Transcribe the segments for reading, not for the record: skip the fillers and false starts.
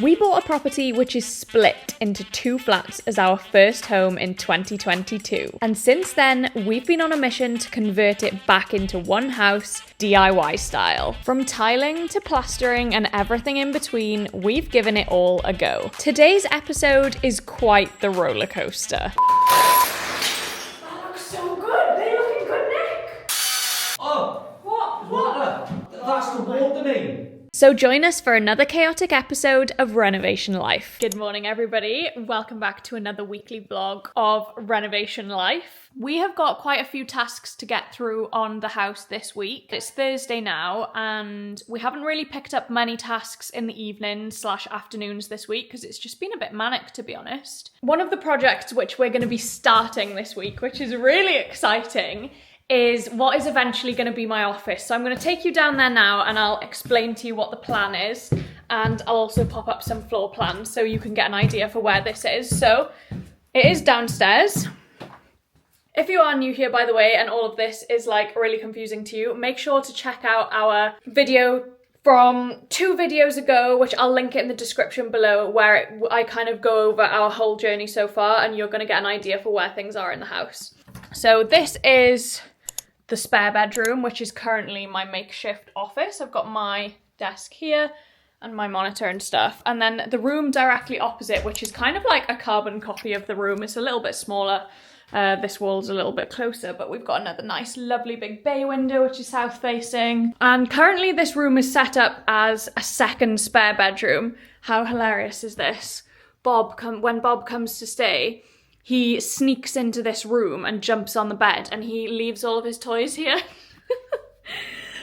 We bought a property which is split into 2 flats as our first home in 2022. And since then, we've been on a mission to convert it back into one house, DIY style. From tiling to plastering and everything in between, we've given it all a go. Today's episode is quite the roller coaster. That looks so good. They looking good, Nick. Oh! What? That's the water main. So join us for another chaotic episode of Renovation Life. Good morning, everybody. Welcome back to another weekly vlog of Renovation Life. We have got quite a few tasks to get through on the house this week. It's Thursday now, and we haven't really picked up many tasks in the evenings/afternoons this week because it's just been a bit manic, to be honest. One of the projects which we're going to be starting this week, which is really exciting, is what is eventually going to be my office. So I'm going to take you down there now and I'll explain to you what the plan is, and I'll also pop up some floor plans so you can get an idea for where this is. So it is downstairs. If you are new here, by the way, and all of this is like really confusing to you, make sure to check out our video from 2 videos ago, which I'll link it in the description below, where I kind of go over our whole journey so far, and you're going to get an idea for where things are in the house. So this is the spare bedroom, which is currently my makeshift office. I've got my desk here and my monitor and stuff. And then the room directly opposite, which is kind of like a carbon copy of the room. It's a little bit smaller. This wall's a little bit closer, but we've got another nice, lovely big bay window, which is south facing. And currently this room is set up as a second spare bedroom. How hilarious is this? When Bob comes to stay, he sneaks into this room and jumps on the bed and he leaves all of his toys here.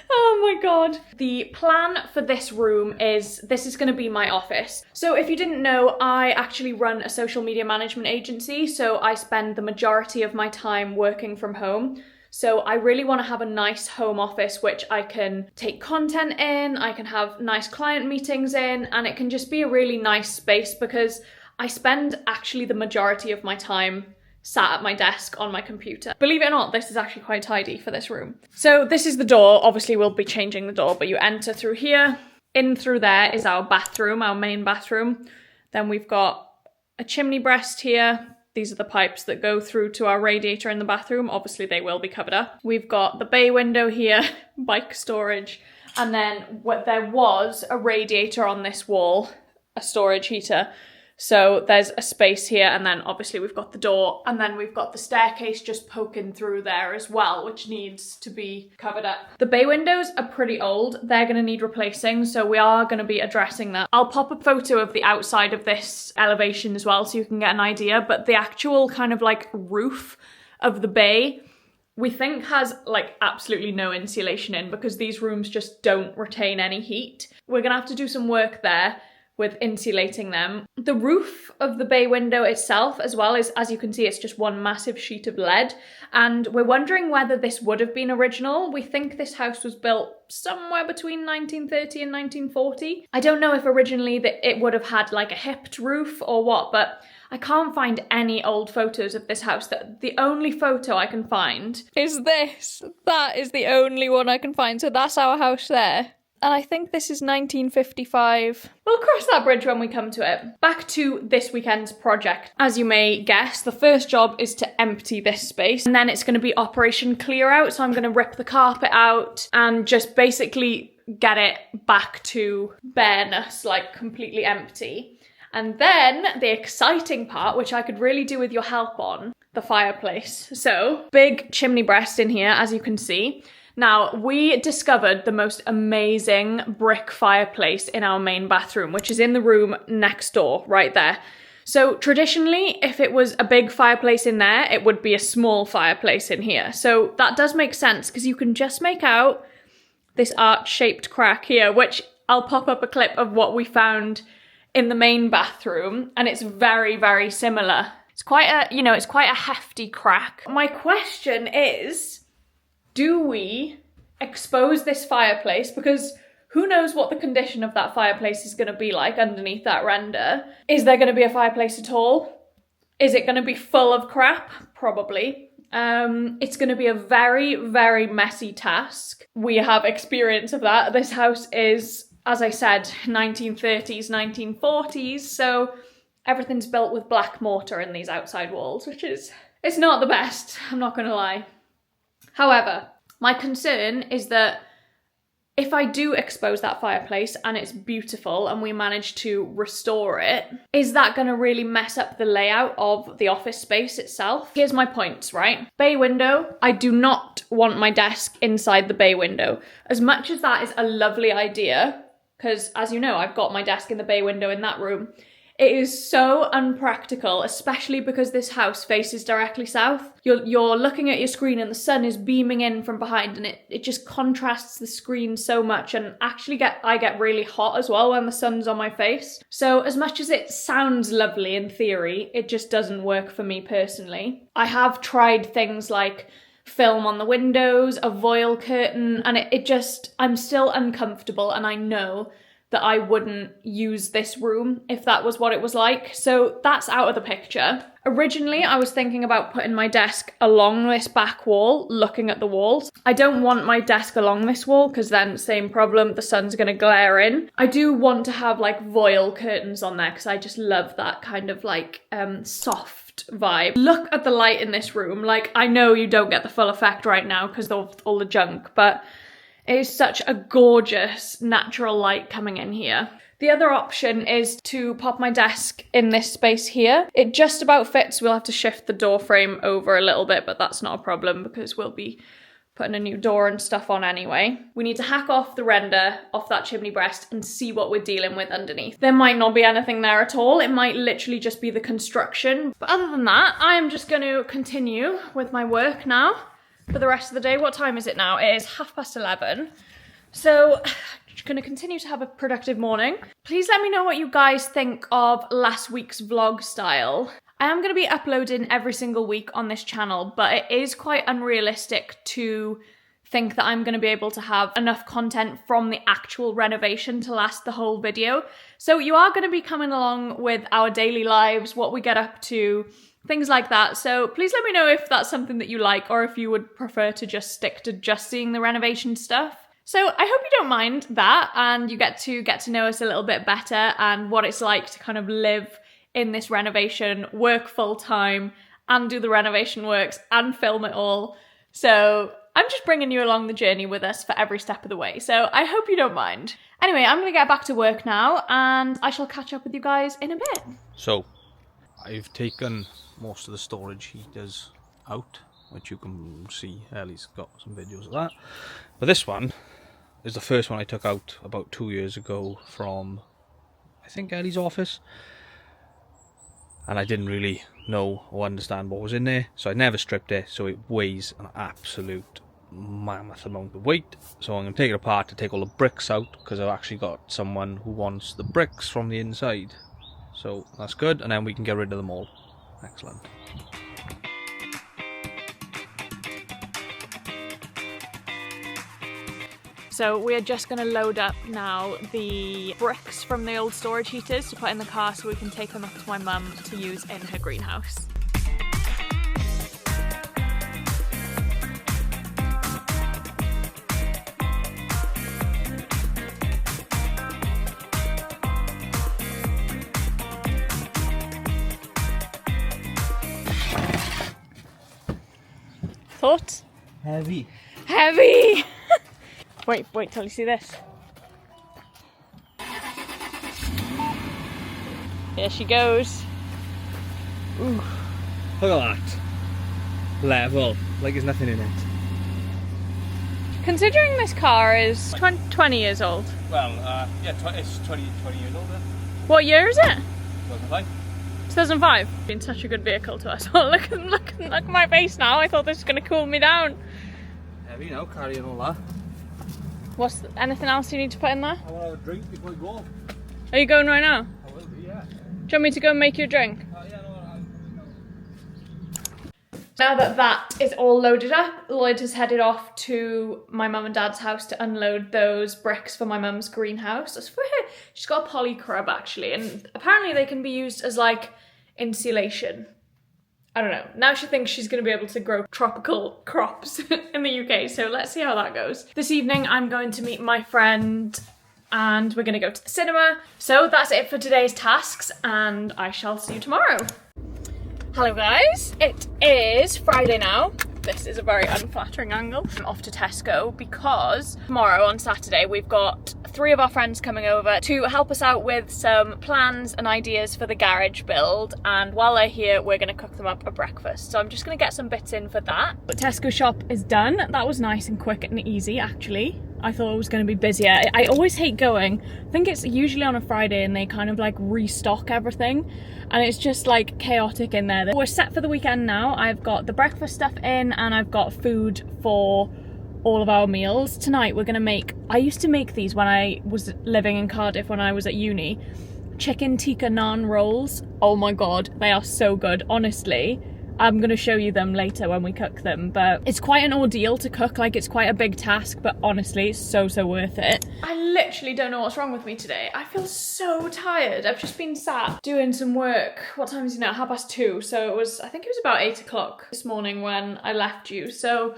Oh my god. The plan for this room is, this is going to be my office. So if you didn't know, I actually run a social media management agency, so I spend the majority of my time working from home. So I really want to have a nice home office which I can take content in, I can have nice client meetings in, and it can just be a really nice space because I spend actually the majority of my time sat at my desk on my computer. Believe it or not, this is actually quite tidy for this room. So this is the door. Obviously we'll be changing the door, but you enter through here. In through there is our bathroom, our main bathroom. Then we've got a chimney breast here. These are the pipes that go through to our radiator in the bathroom. Obviously they will be covered up. We've got the bay window here, bike storage. And then there was a radiator on this wall, a storage heater. So there's a space here, and then obviously we've got the door, and then we've got the staircase just poking through there as well, which needs to be covered up. The bay windows are pretty old. They're going to need replacing, so we are going to be addressing that. I'll pop a photo of the outside of this elevation as well so you can get an idea, but the actual kind of like roof of the bay we think has like absolutely no insulation in because these rooms just don't retain any heat. We're going to have to do some work there with insulating them. The roof of the bay window itself as well is, as you can see, it's just one massive sheet of lead. And we're wondering whether this would have been original. We think this house was built somewhere between 1930 and 1940. I don't know if originally that it would have had like a hipped roof or what, but I can't find any old photos of this house. The only photo I can find is this. That is the only one I can find. So that's our house there. And I think this is 1955. We'll cross that bridge when we come to it. Back to this weekend's project. As you may guess, the first job is to empty this space, and then it's going to be Operation Clear Out. So I'm going to rip the carpet out and just basically get it back to bareness, like completely empty. And then the exciting part, which I could really do with your help on, the fireplace. So big chimney breast in here, as you can see. Now, we discovered the most amazing brick fireplace in our main bathroom, which is in the room next door, right there. So traditionally, if it was a big fireplace in there, it would be a small fireplace in here. So that does make sense because you can just make out this arch-shaped crack here, which I'll pop up a clip of what we found in the main bathroom, and it's very, very similar. It's quite a hefty crack. My question is, do we expose this fireplace? Because who knows what the condition of that fireplace is going to be like underneath that render. Is there going to be a fireplace at all? Is it going to be full of crap? Probably. It's going to be a very, very messy task. We have experience of that. This house is as I said, 1930s, 1940s, so everything's built with black mortar in these outside walls, which is, it's not the best, I'm not gonna lie. However, my concern is that if I do expose that fireplace and it's beautiful and we manage to restore it, is that going to really mess up the layout of the office space itself? Here's my points, right? Bay window. I do not want my desk inside the bay window. As much as that is a lovely idea, because as you know, I've got my desk in the bay window in that room, it is so unpractical, especially because this house faces directly south. You're looking at your screen and the sun is beaming in from behind, and it just contrasts the screen so much, and actually I get really hot as well when the sun's on my face. So as much as it sounds lovely in theory, it just doesn't work for me personally. I have tried things like film on the windows, a voile curtain, and I'm still uncomfortable, and I know that I wouldn't use this room if that was what it was like. So that's out of the picture. Originally, I was thinking about putting my desk along this back wall, looking at the walls. I don't want my desk along this wall because then same problem, the sun's gonna glare in. I do want to have like voile curtains on there because I just love that kind of like soft vibe. Look at the light in this room. Like, I know you don't get the full effect right now because of all the junk, but it is such a gorgeous natural light coming in here. The other option is to pop my desk in this space here. It just about fits. We'll have to shift the door frame over a little bit, but that's not a problem because we'll be putting a new door and stuff on anyway. We need to hack off the render off that chimney breast and see what we're dealing with underneath. There might not be anything there at all. It might literally just be the construction. But other than that, I am just going to continue with my work now for the rest of the day. What time is it now? It is 11:30. So I'm going to continue to have a productive morning. Please let me know what you guys think of last week's vlog style. I am going to be uploading every single week on this channel, but it is quite unrealistic to think that I'm going to be able to have enough content from the actual renovation to last the whole video. So you are going to be coming along with our daily lives, what we get up to, things like that. So please let me know if that's something that you like, or if you would prefer to just stick to just seeing the renovation stuff. So I hope you don't mind that, and you get to know us a little bit better and what it's like to kind of live in this renovation, work full time, and do the renovation works and film it all. So I'm just bringing you along the journey with us for every step of the way. So I hope you don't mind. Anyway, I'm going to get back to work now, and I shall catch up with you guys in a bit. So I've taken most of the storage heaters out, which you can see. Ellie's got some videos of that. But this one is the first one I took out about 2 years ago from, I think, Ellie's office. And I didn't really know or understand what was in there, so I never stripped it, so it weighs an absolute mammoth amount of weight. So I'm going to take it apart to take all the bricks out, because I've actually got someone who wants the bricks from the inside. So that's good, and then we can get rid of them all. Excellent. So we're just going to load up now the bricks from the old storage heaters to put in the car so we can take them up to my mum to use in her greenhouse. Thoughts? Heavy. Heavy! Wait till you see this. Here she goes. Ooh. Look at that. Level. Like there's nothing in it. Considering this car is 20 years old. Well, yeah, it's 20 years old then. What year is it? 2005. 2005. Been such a good vehicle to us. Oh, look at my face now. I thought this was going to cool me down. Heavy now, carrying all that. Anything else you need to put in there? I want to have a drink before I go. Are you going right now? I will be, yeah. Do you want me to go and make you a drink? Yeah, no. Now that is all loaded up, Lloyd has headed off to my mum and dad's house to unload those bricks for my mum's greenhouse. It's for her. She's got a poly crub actually, and apparently they can be used as like insulation. I don't know. Now she thinks she's going to be able to grow tropical crops in the UK, so let's see how that goes. This evening I'm going to meet my friend and we're gonna go to the cinema. So that's it for today's tasks, and I shall see you tomorrow. Hello guys, it is Friday now. This is a very unflattering angle. I'm off to Tesco because tomorrow on Saturday we've got 3 of our friends coming over to help us out with some plans and ideas for the garage build, and while they're here we're going to cook them up a breakfast. So I'm just going to get some bits in for that. The Tesco shop is done. That was nice and quick and easy actually. I thought it was going to be busier. I always hate going. I think it's usually on a Friday and they kind of like restock everything and it's just like chaotic in there. We're set for the weekend now. I've got the breakfast stuff in and I've got food for all of our meals. Tonight we're going to make, I used to make these when I was living in Cardiff when I was at uni, chicken tikka naan rolls. Oh my god, they are so good, honestly. I'm going to show you them later when we cook them, but it's quite an ordeal to cook, like it's quite a big task, but honestly, it's so worth it. I literally don't know what's wrong with me today. I feel so tired. I've just been sat doing some work. What time is it now? 2:30. So I think it was about 8 o'clock this morning when I left you. So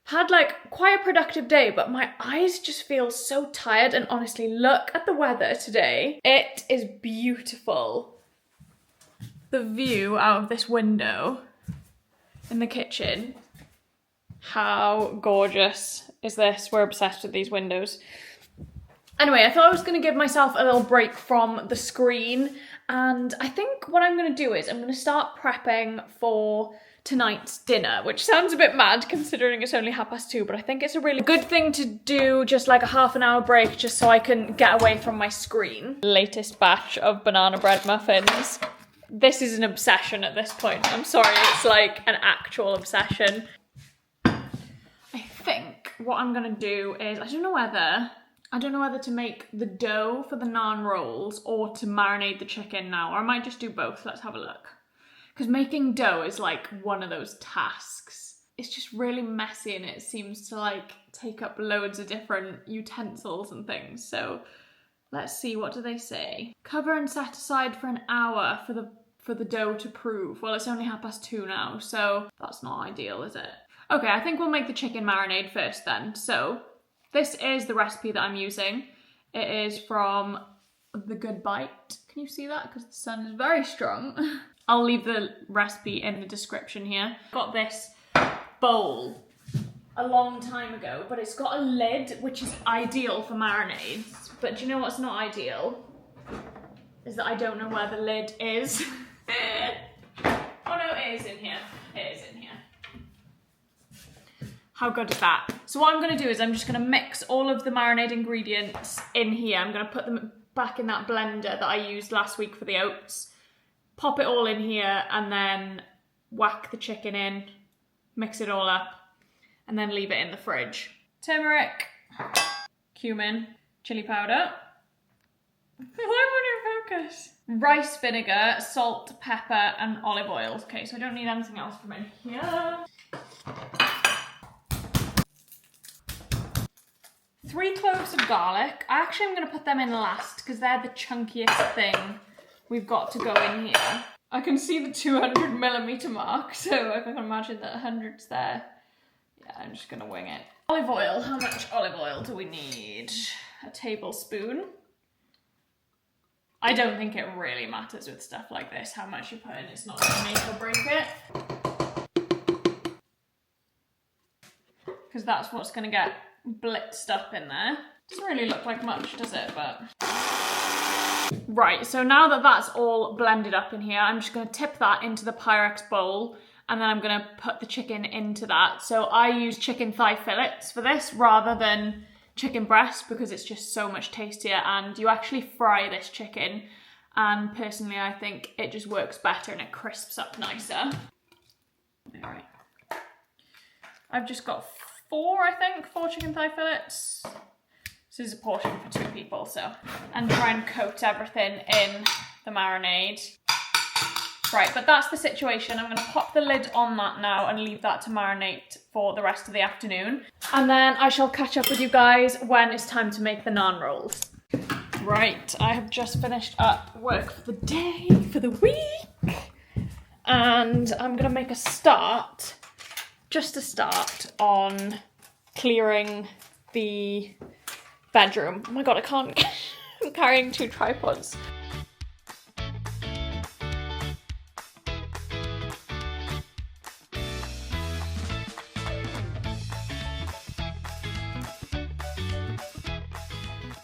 had like quite a productive day, but my eyes just feel so tired, and honestly, look at the weather today. It is beautiful. The view out of this window in the kitchen. How gorgeous is this? We're obsessed with these windows. Anyway, I thought I was going to give myself a little break from the screen, and I think what I'm going to do is I'm going to start prepping for tonight's dinner, which sounds a bit mad considering it's only 2:30, but I think it's a really good thing to do, just like a half an hour break, just so I can get away from my screen. Latest batch of banana bread muffins. This is an obsession at this point. I'm sorry, it's like an actual obsession. I think what I'm gonna do is, I don't know whether to make the dough for the naan rolls or to marinate the chicken now, or I might just do both. Let's have a look. Because making dough is like one of those tasks. It's just really messy and it seems to like take up loads of different utensils and things. So let's see, what do they say? Cover and set aside for an hour for the dough to prove. Well, it's only 2:30 now, so that's not ideal, is it? Okay, I think we'll make the chicken marinade first then. So this is the recipe that I'm using. It is from The Good Bite. Can you see that? Because the sun is very strong. I'll leave the recipe in the description here. Got this bowl a long time ago, but it's got a lid, which is ideal for marinades. But do you know what's not ideal? Is that I don't know where the lid is. Oh no, it is in here. It is in here. How good is that? So what I'm going to do is I'm just going to mix all of the marinade ingredients in here. I'm going to put them back in that blender that I used last week for the oats. Pop it all in here and then whack the chicken in, mix it all up, and then leave it in the fridge. Turmeric, cumin, chili powder. Why won't it focus? Rice vinegar, salt, pepper, and olive oil. Okay, so I don't need anything else from in here. 3 cloves of garlic. Actually, I'm going to put them in last because they're the chunkiest thing we've got to go in here. I can see the 200mm mark, so I can imagine that 100's there. Yeah, I'm just gonna wing it. Olive oil, how much olive oil do we need? A tablespoon. I don't think it really matters with stuff like this, how much you put in. It's not gonna make or break it. Because that's what's gonna get blitzed up in there. Doesn't really look like much, does it? But right, so now that that's all blended up in here, I'm just going to tip that into the Pyrex bowl, and then I'm going to put the chicken into that. So I use chicken thigh fillets for this rather than chicken breast because it's just so much tastier, and you actually fry this chicken, and personally I think it just works better and it crisps up nicer. Alright, I've just got 4 chicken thigh fillets. This is a portion for 2 people, so. And try and coat everything in the marinade. Right, but that's the situation. I'm going to pop the lid on that now and leave that to marinate for the rest of the afternoon. And then I shall catch up with you guys when it's time to make the naan rolls. Right, I have just finished up work for the day, for the week. And I'm going to make a start, just a start, on clearing the bedroom. Oh my god, I can't. I'm carrying 2 tripods.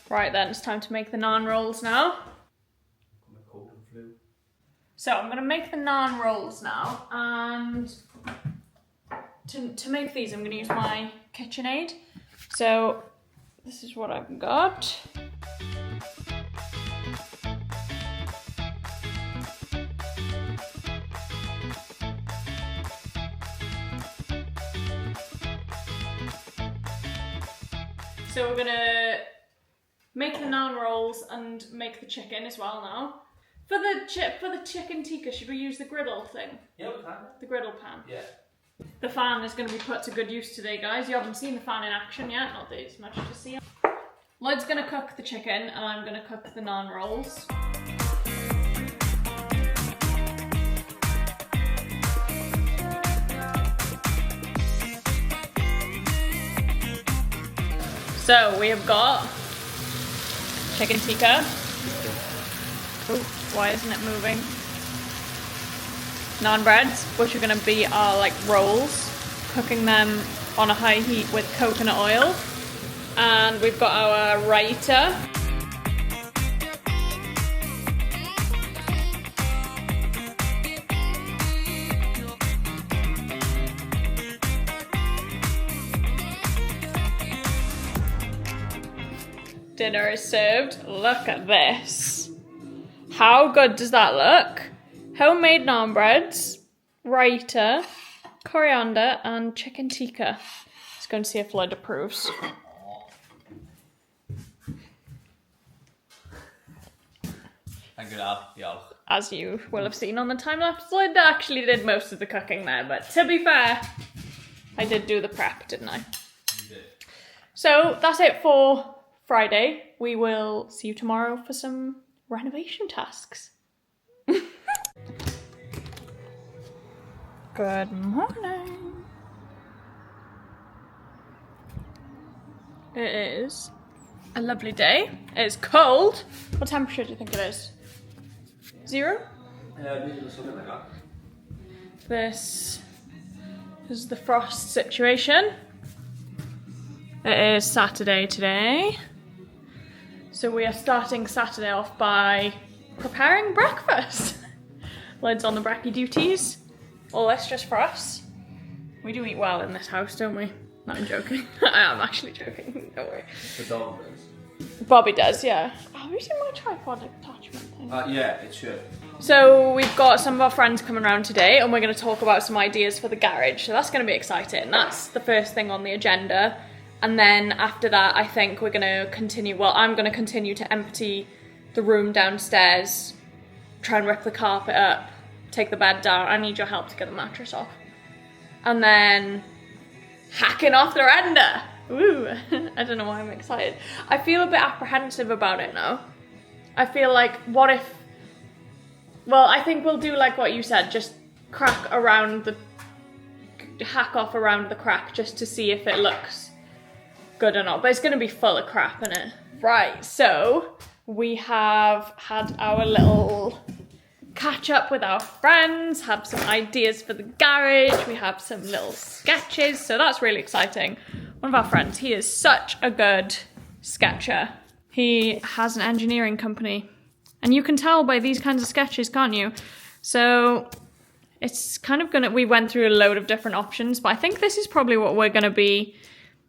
Right then, it's time to make the naan rolls now. So I'm gonna make the naan rolls now, and to make these I'm gonna use my KitchenAid. So this is what I've got. So we're gonna make the naan rolls and make the chicken as well now. For the chicken tikka, should we use the griddle thing? Yeah, we can. The griddle pan? Yeah. The fan is going to be put to good use today, guys. You haven't seen the fan in action yet, not that it's much to see. Lloyd's going to cook the chicken and I'm going to cook the naan rolls. So we have got chicken tikka. Oh, why isn't it moving? Naan breads, which are going to be our like rolls, cooking them on a high heat with coconut oil. And we've got our raita. Dinner is served. Look at this. How good does that look? Homemade naan breads, raita, coriander, and chicken tikka. Let's go and see if Lloyd approves. Thank you, lad. Yeah. As you will have seen on the time lapse, Lloyd actually did most of the cooking there, but to be fair, I did do the prep, didn't I? You did. So that's it for Friday. We will see you tomorrow for some renovation tasks. Good morning. It is a lovely day. It's cold. What temperature do you think it is? 0? This is the frost situation. It is Saturday today. So we are starting Saturday off by preparing breakfast. Lloyd's on the brekkie duties. All this just for us. We do eat well in this house, don't we? No, I'm joking. I am actually joking. Don't worry. The dog does. Bobby does, yeah. Oh, have you seen my tripod attachment thing? Yeah, it should. So we've got some of our friends coming around today and we're going to talk about some ideas for the garage. So that's going to be exciting. That's the first thing on the agenda. And then after that, I think we're going to continue, well, I'm going to continue to empty the room downstairs, try and rip the carpet up, take the bed down. I need your help to get the mattress off. And then hacking off the render. Ooh, I don't know why I'm excited. I feel a bit apprehensive about it now. I feel like, what if, well, I think we'll do like what you said, just hack off around the crack just to see if it looks good or not. But it's going to be full of crap, isn't it? Right, so we have had our little catch up with our friends, have some ideas for the garage, we have some little sketches, so that's really exciting. One of our friends, he is such a good sketcher. He has an engineering company, and you can tell by these kinds of sketches, can't you? So it's kind of we went through a load of different options, but I think this is probably what we're gonna be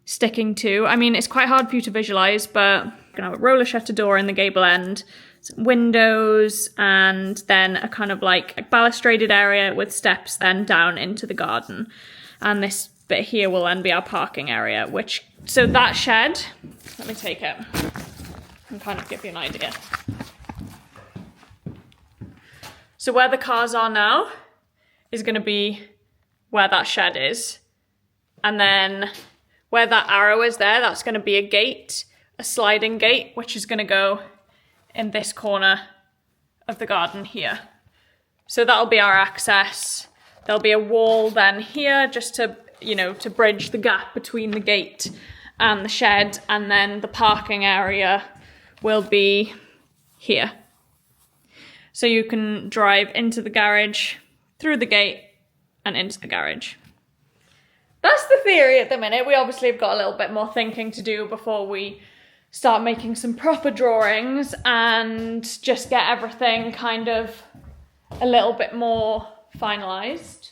sticking to. I mean, it's quite hard for you to visualize, but we're gonna have a roller shutter door in the gable end, some windows, and then a kind of like balustraded area with steps then down into the garden. And this bit here will then be our parking area, so that shed, let me take it and kind of give you an idea. So where the cars are now is going to be where that shed is. And then where that arrow is there, that's going to be a gate, a sliding gate, which is going to go in this corner of the garden here. So that'll be our access. There'll be a wall then here just to, to bridge the gap between the gate and the shed, and then the parking area will be here. So you can drive into the garage, through the gate, and into the garage. That's the theory at the minute. We obviously have got a little bit more thinking to do before we start making some proper drawings and just get everything kind of a little bit more finalised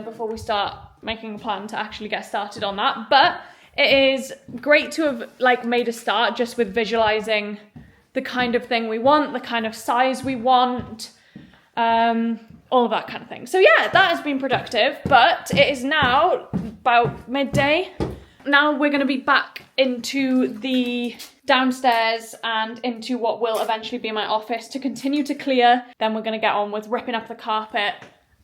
before we start making a plan to actually get started on that. But it is great to have like made a start just with visualising the kind of thing we want, the kind of size we want, all of that kind of thing. So yeah, that has been productive, but it is now about midday. Now we're going to be back into the downstairs and into what will eventually be my office to continue to clear. Then we're going to get on with ripping up the carpet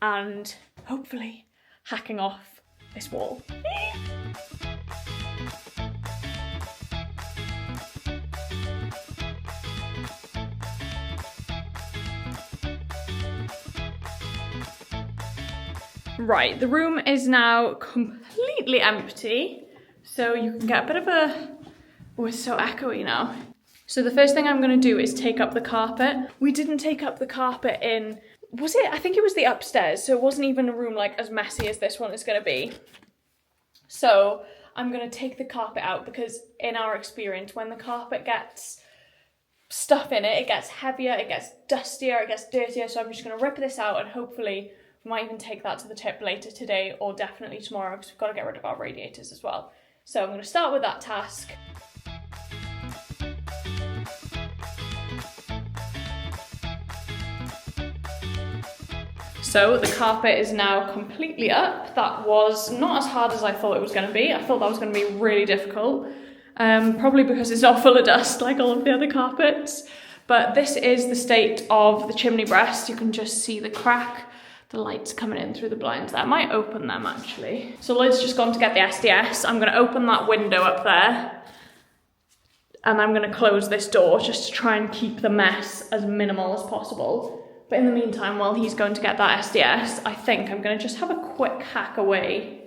and hopefully hacking off this wall. Right, the room is now completely empty, so you can get a bit of a... Oh, it's so echoey now. So the first thing I'm going to do is take up the carpet. We didn't take up the carpet in... Was it? I think it was the upstairs, so it wasn't even a room like as messy as this one is going to be. So I'm going to take the carpet out because in our experience, when the carpet gets stuff in it, it gets heavier, it gets dustier, it gets dirtier. So I'm just going to rip this out and hopefully we might even take that to the tip later today or definitely tomorrow because we've got to get rid of our radiators as well. So I'm going to start with that task. So the carpet is now completely up. That was not as hard as I thought it was going to be. I thought that was going to be really difficult, probably because it's not full of dust like all of the other carpets. But this is the state of the chimney breast. You can just see the crack, the lights coming in through the blinds there. I might open them actually. So Lloyd's just gone to get the SDS. I'm going to open that window up there and I'm going to close this door just to try and keep the mess as minimal as possible. But in the meantime, while he's going to get that SDS, I think I'm going to just have a quick hack away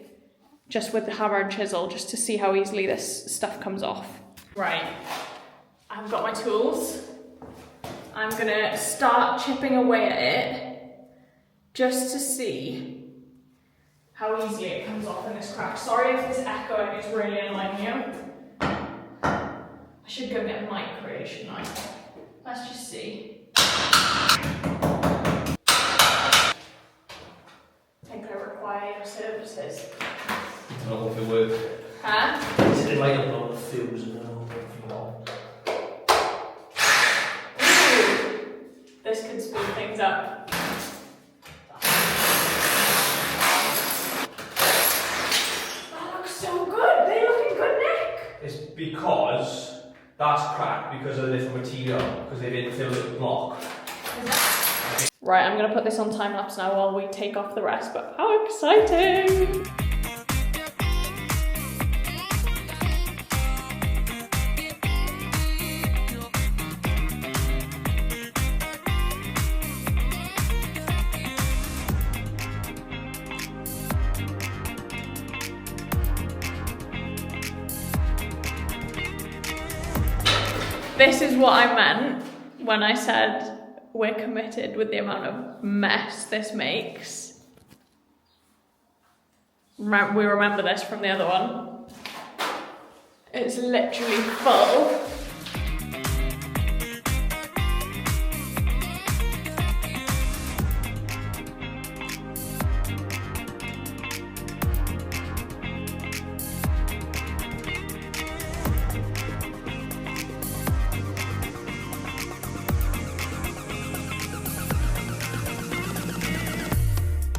just with the hammer and chisel just to see how easily this stuff comes off. Right, I've got my tools. I'm going to start chipping away at it just to see how easily it comes off in this crack. Sorry if this echoing is really annoying you. I should go get a mic really, shouldn't I? Let's just see. I think I require your services. I don't know if it works. Huh? It might have blown the fuse and I don't know if you want. Ooh, this could speed things up. That looks so good. They look in good nick. It's because that's cracked because of the different material, because they didn't fill it with block. Right, I'm gonna put this on time lapse now while we take off the rest, but how exciting! This is what I meant when I said we're committed with the amount of mess this makes. We remember this from the other one. It's literally full.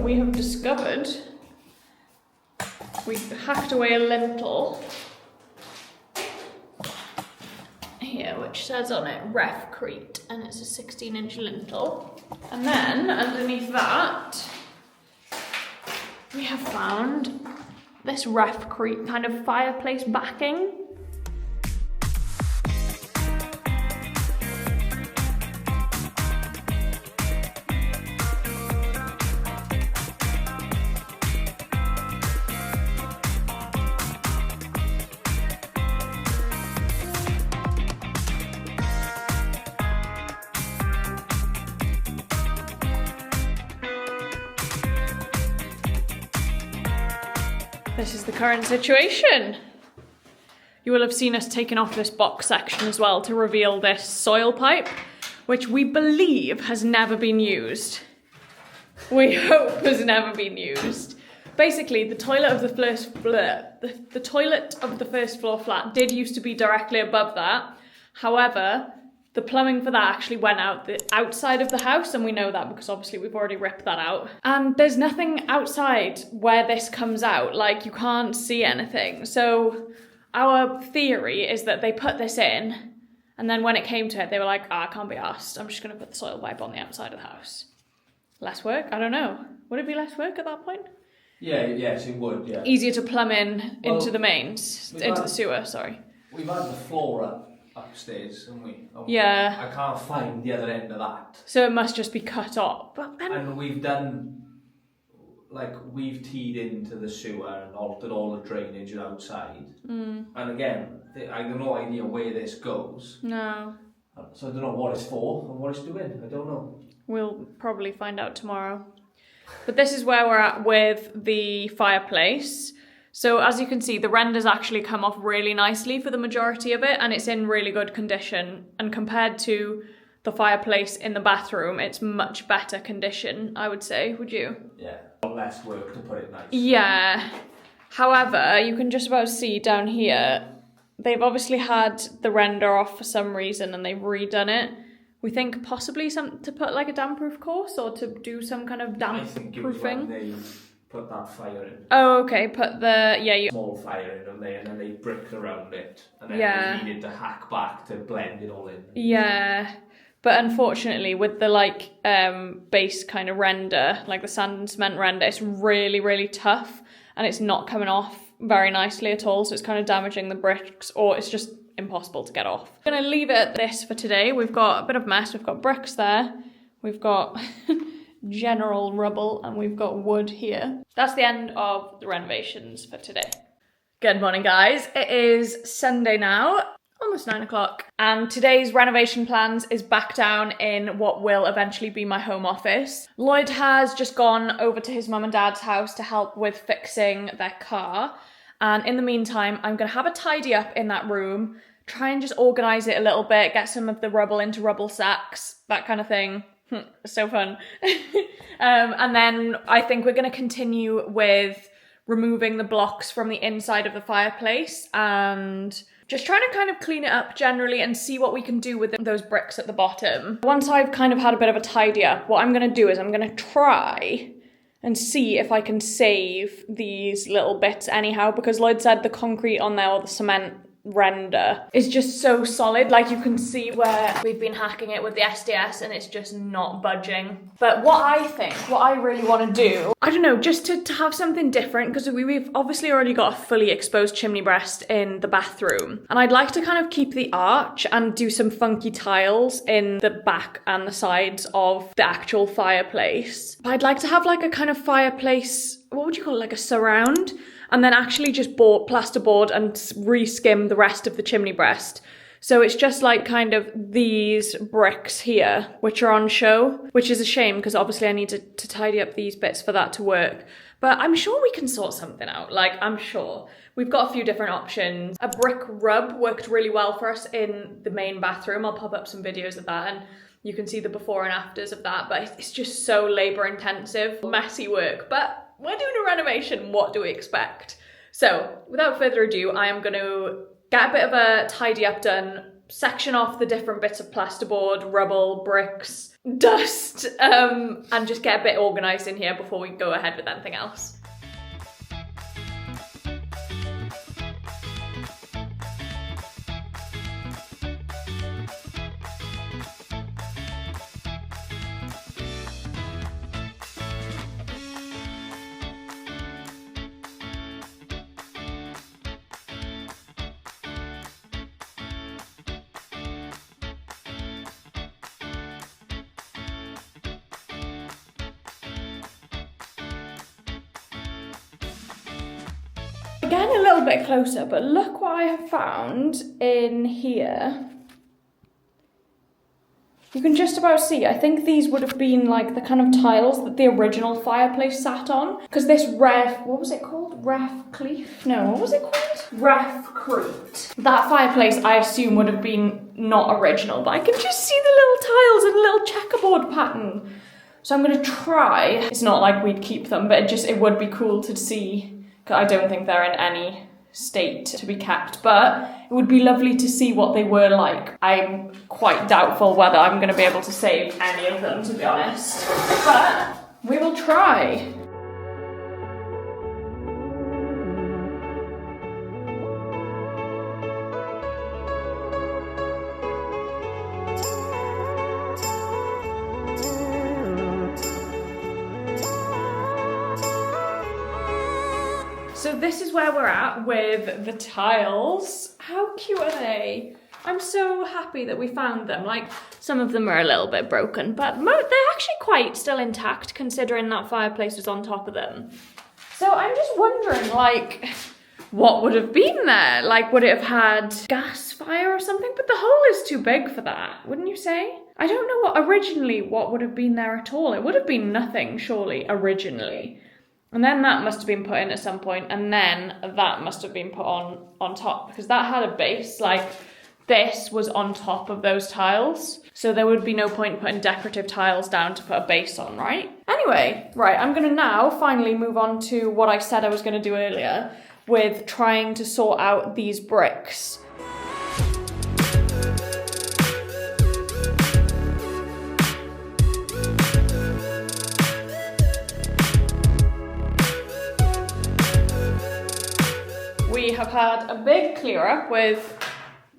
We have discovered we hacked away a lintel here which says on it Refcrete and it's a 16-inch lintel, and then underneath that we have found this Refcrete kind of fireplace backing. This is the current situation. You will have seen us taking off this box section as well to reveal this soil pipe, which we believe has never been used. We hope has never been used. Basically, the toilet of the first floor flat did used to be directly above that. However, the plumbing for that actually went out the outside of the house, and we know that because obviously we've already ripped that out. And there's nothing outside where this comes out, like you can't see anything. So our theory is that they put this in, and then when it came to it, they were like, I can't be arsed. I'm just gonna put the soil pipe on the outside of the house. Less work? I don't know. Would it be less work at that point? Yeah, yes, it would, yeah. Easier to plumb in into the mains, into the sewer, sorry. We've had the floor upstairs, haven't we? Yeah. I can't find the other end of that. So it must just be cut off. But then... And we've done, like, we've teed into the sewer and altered all the drainage outside. And again, I have no idea where this goes. No. So I don't know what it's for and what it's doing. I don't know. We'll probably find out tomorrow. But this is where we're at with the fireplace. So as you can see, the renders actually come off really nicely for the majority of it, and it's in really good condition. And compared to the fireplace in the bathroom, it's much better condition, I would say. Would you? Yeah, a lot less work to put it nice. Yeah. However, you can just about see down here, they've obviously had the render off for some reason and they've redone it. We think possibly to put like a damp-proof course or to do some kind of damp-proofing. They put that fire in. Oh, okay. Put the small fire in them there, and then they bricked around it, and then they needed to hack back to blend it all in. Yeah, but unfortunately, with the base kind of render, like the sand and cement render, it's really, really tough, and it's not coming off very nicely at all. So it's kind of damaging the bricks, or it's just impossible to get off. I'm gonna leave it at this for today. We've got a bit of mess. We've got bricks there. We've got general rubble, and we've got wood here. That's the end of the renovations for today. Good morning, guys. It is Sunday now, almost 9 o'clock, and today's renovation plans is back down in what will eventually be my home office. Lloyd has just gone over to his mum and dad's house to help with fixing their car, and in the meantime, I'm gonna have a tidy up in that room, try and just organise it a little bit, get some of the rubble into rubble sacks, that kind of thing. So fun. And then I think we're going to continue with removing the blocks from the inside of the fireplace and just trying to kind of clean it up generally and see what we can do with those bricks at the bottom. Once I've kind of had a bit of a tidy up, what I'm going to do is I'm going to try and see if I can save these little bits anyhow, because Lloyd said the concrete on there, or the cement render, is just so solid. Like, you can see where we've been hacking it with the SDS and it's just not budging. But what I really want to do, I don't know, just to have something different, because we've obviously already got a fully exposed chimney breast in the bathroom, and I'd like to kind of keep the arch and do some funky tiles in the back and the sides of the actual fireplace. But I'd like to have like a kind of fireplace, what would you call it, like a surround, and then actually just plasterboard and re-skim the rest of the chimney breast. So it's just like kind of these bricks here, which are on show, which is a shame because obviously I need to tidy up these bits for that to work. But I'm sure we can sort something out, like I'm sure. We've got a few different options. A brick rub worked really well for us in the main bathroom. I'll pop up some videos of that and you can see the before and afters of that, but it's just so labor intensive, messy work. But we're doing a renovation, what do we expect? So without further ado, I am going to get a bit of a tidy up done, section off the different bits of plasterboard, rubble, bricks, dust, and just get a bit organised in here before we go ahead with anything else. Getting a little bit closer, but look what I have found in here. You can just about see, I think these would have been like the kind of tiles that the original fireplace sat on. Because this what was it called? Refcleef? No, what was it called? Refcrete. That fireplace, I assume, would have been not original, but I can just see the little tiles and a little checkerboard pattern. So I'm gonna try. It's not like we'd keep them, but it would be cool to see. Cause I don't think they're in any state to be kept, but it would be lovely to see what they were like. I'm quite doubtful whether I'm going to be able to save any of them, to be honest, but we will try. So this is where we're at with the tiles. How cute are they? I'm so happy that we found them. Like, some of them are a little bit broken, but they're actually quite still intact considering that fireplace was on top of them. So I'm just wondering, like, what would have been there? Like, would it have had gas fire or something? But the hole is too big for that, wouldn't you say? I don't know what would have been there at all. It would have been nothing, surely, originally. And then that must have been put in at some point, and then that must have been put on top, because that had a base, like this was on top of those tiles. So there would be no point putting decorative tiles down to put a base on, right? Anyway, right, I'm gonna now finally move on to what I said I was gonna do earlier with trying to sort out these bricks. We have had a big clear up with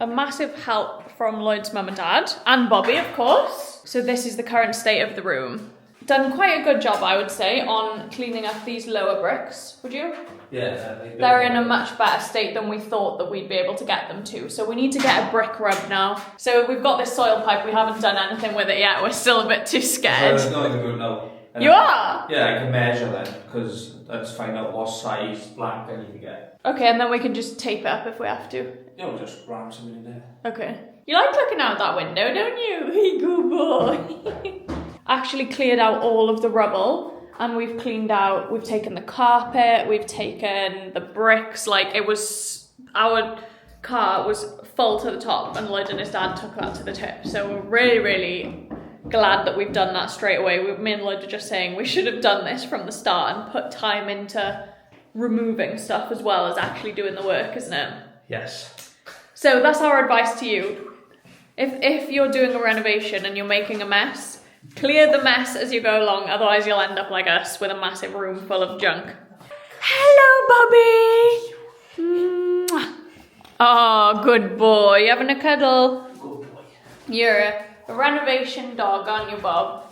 a massive help from Lloyd's mum and dad, and Bobby, of course. So this is the current state of the room. Done quite a good job, I would say, on cleaning up these lower bricks, would you? Yeah. They're in a much better state than we thought that we'd be able to get them to. So we need to get a brick rub now. So we've got this soil pipe, we haven't done anything with it yet, we're still a bit too scared. So it's not good now. You are? Yeah, I can measure then, because let's find out what size blank I need to get. Okay, and then we can just tape it up if we have to. Yeah, we'll just ram something in there. Okay. You like looking out that window, don't you? Good boy. Actually cleared out all of the rubble, and we've taken the carpet, we've taken the bricks, like our car was full to the top, and Lloyd and his dad took that to the tip. So we're really, really glad that we've done that straight away. Me and Lloyd are just saying we should have done this from the start and put time into removing stuff as well as actually doing the work, isn't it? Yes. So that's our advice to you. If you're doing a renovation and you're making a mess, clear the mess as you go along, otherwise you'll end up like us with a massive room full of junk. Hello, Bobby! Mwah. Oh, good boy. You having a cuddle? Good boy. You're a renovation dog, aren't you, Bob?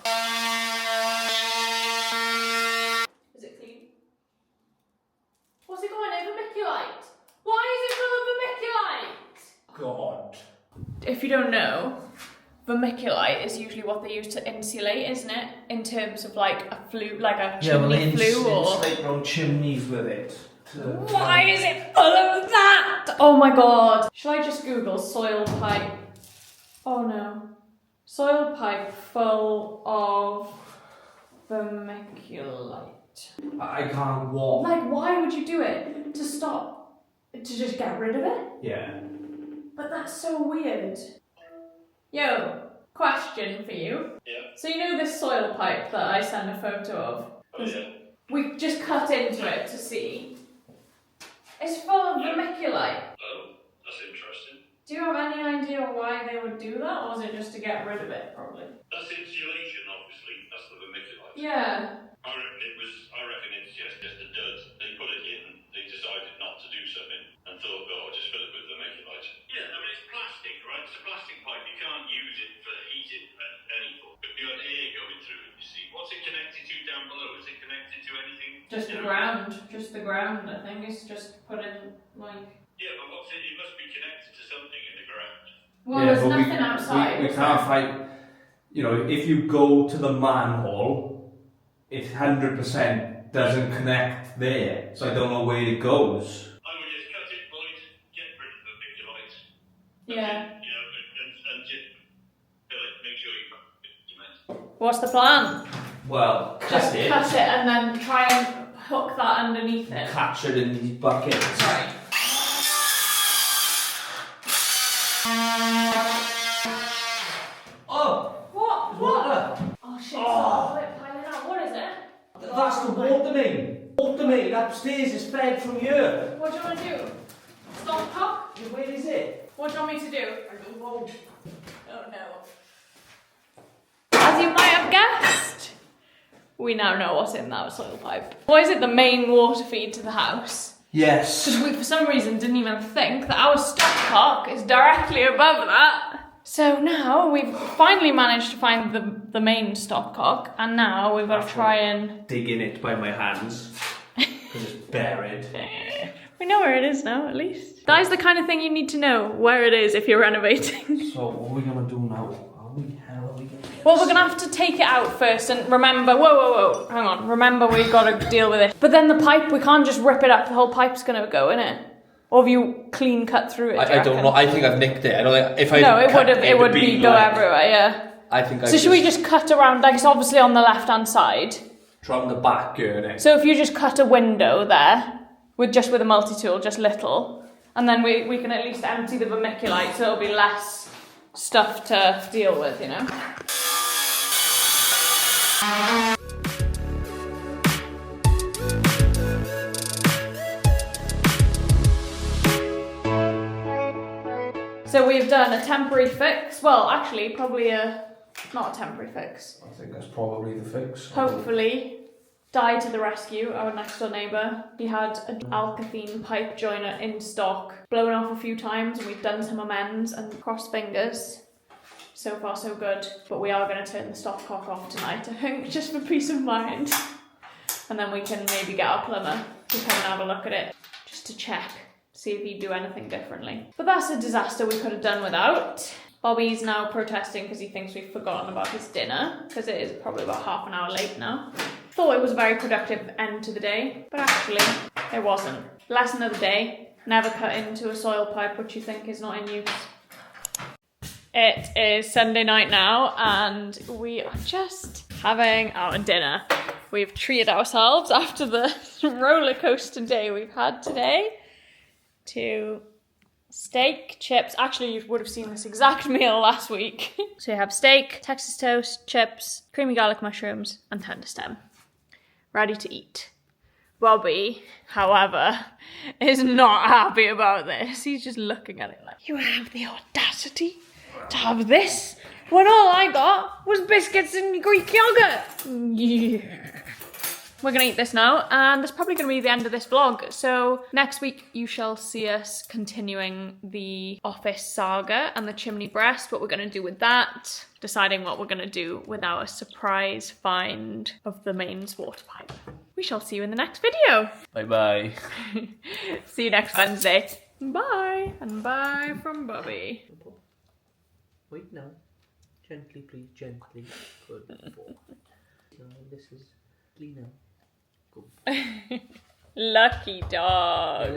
Is it clean? What's it going in? Vermiculite? Why is it full of vermiculite? God. If you don't know, vermiculite is usually what they use to insulate, isn't it? In terms of like a flue, like a chimney flue or... insulate round chimneys with it. Why is it full of that? Oh my god. Shall I just Google soil pipe? Oh no. Soil pipe full of vermiculite. I can't walk. Like, why would you do it? To stop? To just get rid of it? Yeah. But that's so weird. Yo, question for you. Yeah. So you know this soil pipe that I sent a photo of? Oh yeah. We just cut into it to see. It's full of vermiculite. Oh, that's interesting. Do you have any idea why they would do that, or is it just to get rid of it, probably? That's insulation, obviously. That's the vermiculite. Yeah. I reckon it's just a dud. They put it in, they decided not to do something, and thought, oh, I'll just fill it with vermiculite. Yeah, I mean, it's plastic, right? It's a plastic pipe. You can't use it for heating at any point. But you have air going through it, you see. What's it connected to down below? Is it connected to anything? Just the ground. Just the ground, I think. It's just put in, like... Yeah, but what's it? It must be connected to something in the ground. Well, there's nothing outside. We can't find... You know, if you go to the manhole, it 100% doesn't connect there. So I don't know where it goes. I would just cut it, Lloyd, get rid of the vermiculite. Yeah. You know, and just fill it. Make sure you What's the plan? Well, Just cut it and then try and hook that underneath it. Catch it in these buckets. Right. Oh! What? Water! Oh shit, it's all piling out. What is it? That's the water main. Water main upstairs is fed from here. What do you want to do? Stop cock? Where is it? What do you want me to do? I don't know. Oh no. As you might have guessed, we now know what's in that soil pipe. Why is it the main water feed to the house? Yes. Because we, for some reason, didn't even think that our stopcock is directly above that. So now we've finally managed to find the main stopcock, and now we've got to try and dig in it by my hands because it's buried. We know where it is now, at least. That is the kind of thing you need to know, where it is if you're renovating. So what are we gonna do now? How are we gonna get Well, we're gonna have to take it out first and remember, whoa, hang on. Remember, we've got to deal with it. But then the pipe, we can't just rip it up. The whole pipe's gonna go, innit? Or have you clean cut through it? I don't know. I think I've nicked it. I don't think if I No, it cut would be go everywhere, yeah. I think. So should we just cut around? Like it's obviously on the left-hand side. from the back, innit? So if you just cut a window there with a multi-tool, just little, and then we can at least empty the vermiculite, so it'll be less stuff to deal with, you know. So we've done a temporary fix. Well, actually, probably not a temporary fix. I think that's probably the fix. Hopefully, Di to the rescue, our next door neighbour. He had an alkathene pipe joiner in stock, blown off a few times, and we've done some amends and crossed fingers. So far, so good. But we are going to turn the stopcock off tonight, I think, just for peace of mind. And then we can maybe get our plumber to come and have a look at it, just to check. See if he'd do anything differently. But that's a disaster we could have done without. Bobby's now protesting because he thinks we've forgotten about his dinner, because it is probably about half an hour late now. Thought it was a very productive end to the day, but actually it wasn't. Lesson of the day, never cut into a soil pipe which you think is not in use. It is Sunday night now and we are just having our dinner. We've treated ourselves after the roller coaster day we've had today to steak, chips. Actually, you would have seen this exact meal last week. So you have steak, Texas toast, chips, creamy garlic mushrooms, and tender stem. Ready to eat. Bobby, however, is not happy about this. He's just looking at it like, you have the audacity to have this when all I got was biscuits and Greek yogurt. Yeah. We're going to eat this now, and that's probably going to be the end of this vlog. So next week you shall see us continuing the office saga and the chimney breast, what we're going to do with that, deciding what we're going to do with our surprise find of the mains water pipe. We shall see you in the next video. Bye. See you next Wednesday. Bye. And bye from Bobby. Wait now. Gently, please. Gently. Good boy. So this is cleaner. Lucky dog.